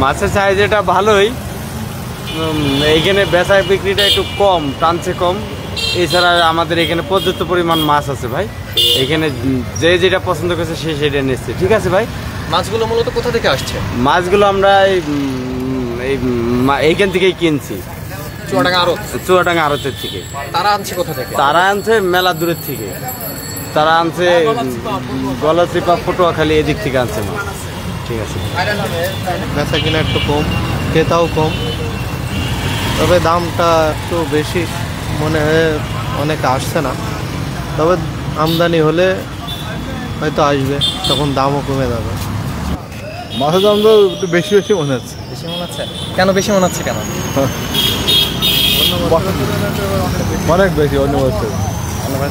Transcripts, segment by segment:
মাছের সাইজ এটা ভালোই, এইখানে বেচা বিক্রিটা একটু কম, টানছে কম। এছাড়া আমাদের এখানে পর্যাপ্ত পরিমাণ মাছ আছে ভাই, এখানে যে যেটা পছন্দ করছে সে সেটা নিচ্ছে। ঠিক আছে ভাই। মাছগুলো মূলত কোথা থেকে আসছে? মাছগুলো আমরা এইখান থেকেই কিনছি, চুয়াডাঙ্গা আড়তের থেকে। তারা আনছে কোথা থেকে? তারা আনছে মেলা দূরের থেকে, তারা আনছে গলাচিপা, পটুয়াখালী এদিক থেকে আনছে মাছ। ঠিক আছে। বেচা কিনা একটু কম, ক্রেতাও কম, তবে দামটা একটু বেশি মনে হয়, অনেকে আসছে না। তবে আমদানি হলে হয়তো আসবে, তখন দামও কমে যাবে। মাছের দাম তো একটু বেশি বেশি মনে হচ্ছে। বেশি মনে হচ্ছে কেন? বেশি মনে হচ্ছে কেন? অনেক বেশি অন্য বছর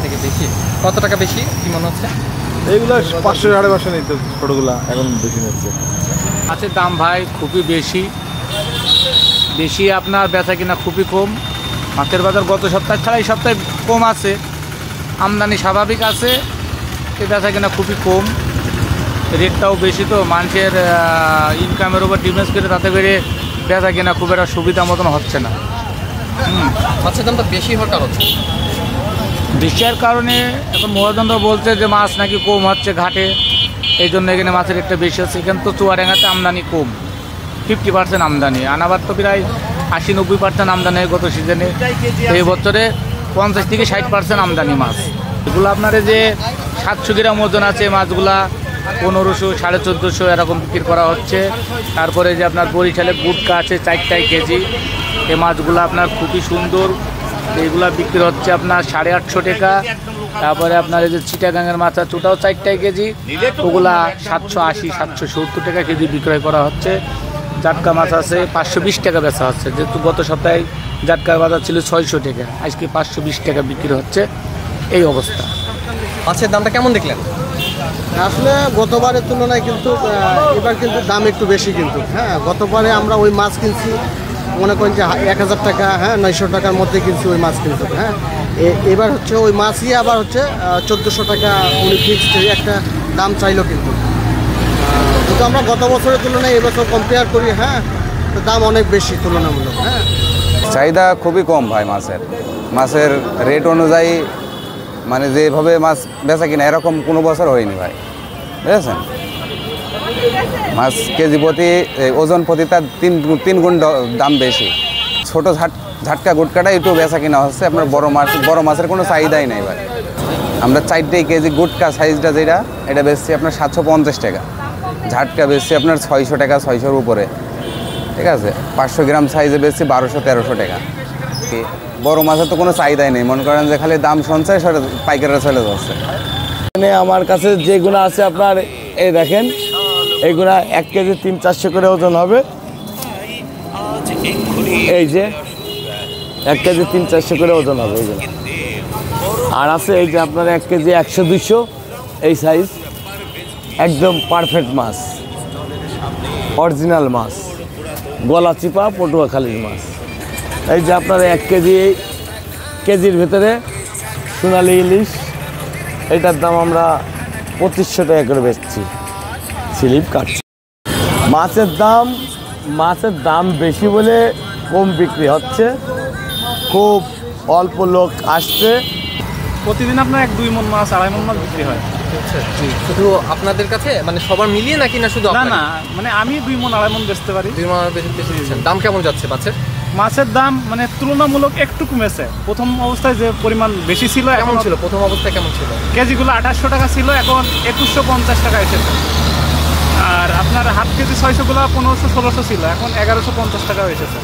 থেকে বেশি। কত টাকা বেশি কি মনে হচ্ছে? এইগুলো 500 550 নিত, ছোটোগুলা এখন বেশি নিচ্ছে। মাছের দাম ভাই খুবই বেশি, আপনার বেচা কিনা খুবই কম। মাছের বাজার গত সপ্তাহ ছাড়া এই সপ্তাহে কম আছে, আমদানি স্বাভাবিক আছে, এই বেচা কিনা খুবই কম, রেটটাও বেশি। তো মানুষের ইনকামের উপর ডিপেন্ড করে তাতে করে বেচা কিনা খুব একটা সুবিধা মতন হচ্ছে না। মাছের দামটা বেশি হওয়ার কারণ? বৃষ্টির কারণে এখন মহাজনরা বলছে যে মাছ নাকি কম হচ্ছে ঘাটে, এই জন্য এখানে মাছের রেটটা বেশি হচ্ছে। এখানে তো চুয়াডাঙ্গাতে আমদানি কম, 50% আমদানি, আনাবার তো প্রায় 80-90% আমদানি হয় গত সিজনে। এই বছরে 50 থেকে 60% আমদানি মাছ। এগুলো আপনার যে 700 গ্রাম ওজন আছে মাছগুলা 1500, 1450 এরকম বিক্রি করা হচ্ছে। তারপরে যে আপনার বরিশালে গুটকা আছে 4 কেজি, এই মাছগুলো আপনার খুবই সুন্দর, এইগুলা বিক্রি হচ্ছে আপনার 850 টাকা। তারপরে আপনার এই যে চিটাগাঙের মাছ আছে ওটাও 4 কেজি, ওগুলা 780, 770 টাকা কেজি বিক্রয় করা হচ্ছে। জাটকা মাছ আছে 520 টাকা বেচা হচ্ছে, যেহেতু গত সপ্তাহে জাটকার বাজার ছিল 600 টাকা, আজকে 520 টাকা বিক্রি হচ্ছে। এই অবস্থা। মাছের দামটা কেমন দেখলেন? আসলে গতবারের তুলনায় কিন্তু এবার কিন্তু দাম একটু বেশি কিন্তু। হ্যাঁ, গতবারে আমরা ওই মাছ কিনছি মনে করেন যে 1000 টাকা, হ্যাঁ 900 টাকার মধ্যে কিনছি ওই মাছ কিন্তু। হ্যাঁ, এবার হচ্ছে ওই মাছই আবার হচ্ছে 1400 টাকা উনি ফিক্সড একটা দাম চাইলো কিন্তু। কিন্তু আমরা গত বছরের তুলনায় এবছর কম্পেয়ার করি, হ্যাঁ তো দাম অনেক বেশি তুলনামূলক। হ্যাঁ, চাহিদা খুবই কম ভাই মাছের রেট অনুযায়ী, মানে যেভাবে মাছ বেচা কিনা এরকম কোনো বছর হয়নি ভাই, বুঝেছেন। মাছ কেজি প্রতি ওজন প্রতি তার 3 গুণ দাম বেশি। ছোটো ঝাটকা গুটকাটা একটু বেচা কিনা হচ্ছে, আপনার বড় মাছের কোনো চাহিদাই নেই ভাই। আমরা 4 কেজি গুটকা সাইজটা যেটা, এটা বেচছি আপনার 750 টাকা, ঝাটকা বেচছি আপনার 600 টাকা, 600-র উপরে। ঠিক আছে, 500 গ্রাম সাইজে বেচছি 1200-1300 টাকা। বড় মাছের তো কোনো চাহিদাই নেই, মনে করেন যে খালি দাম শুনছে সেটা পাইকাররা চলে যাচ্ছে। এখানে আমার কাছে যেগুলো আছে আপনার এই দেখেন, এইগুলা 1 কেজি 300-400 করে ওজন হবে। এই যে 1 কেজি 300-400 করে ওজন হবে এইগুলো। আর আছে এই যে আপনার 1 কেজি 100-200, এই সাইজ একদম পারফেক্ট মাছ, অরিজিনাল মাছ, গলাচিপা পটুয়াখালীর মাছ। এই যে আপনার 1 কেজির ভেতরে সোনালি ইলিশ, এটার দাম আমরা 2500 টাকা করে বেচছি, স্লিপ কাটছি। মাছের দাম বেশি বলে কম বিক্রি হচ্ছে, খুব অল্প লোক আসছে। প্রতিদিন আপনার 1-2 মণ মাছ, 2.5 মণ মাছ বিক্রি হয়। শুধু আপনাদের কাছে মানে সবার মিলিয়ে নাকি না শুধু? না, মানে আমি 2 মণ 2.5 মণ বেচতে পারি। 2 মণ বেশি দিচ্ছেন। দাম কেমন যাচ্ছে মাছের দাম? মানে তুলনামূলক একটু কমেছে। প্রথম অবস্থায় যে পরিমাণ বেশি ছিল, কেমন ছিল প্রথম অবস্থায়? কেমন ছিল? কেজিগুলো 2800 টাকা ছিল, এখন 2150 টাকা এসেছে। আর আপনার হাফ কেজি 600গুলো 1500-1600 ছিল, এখন 1150 টাকা এসেছে।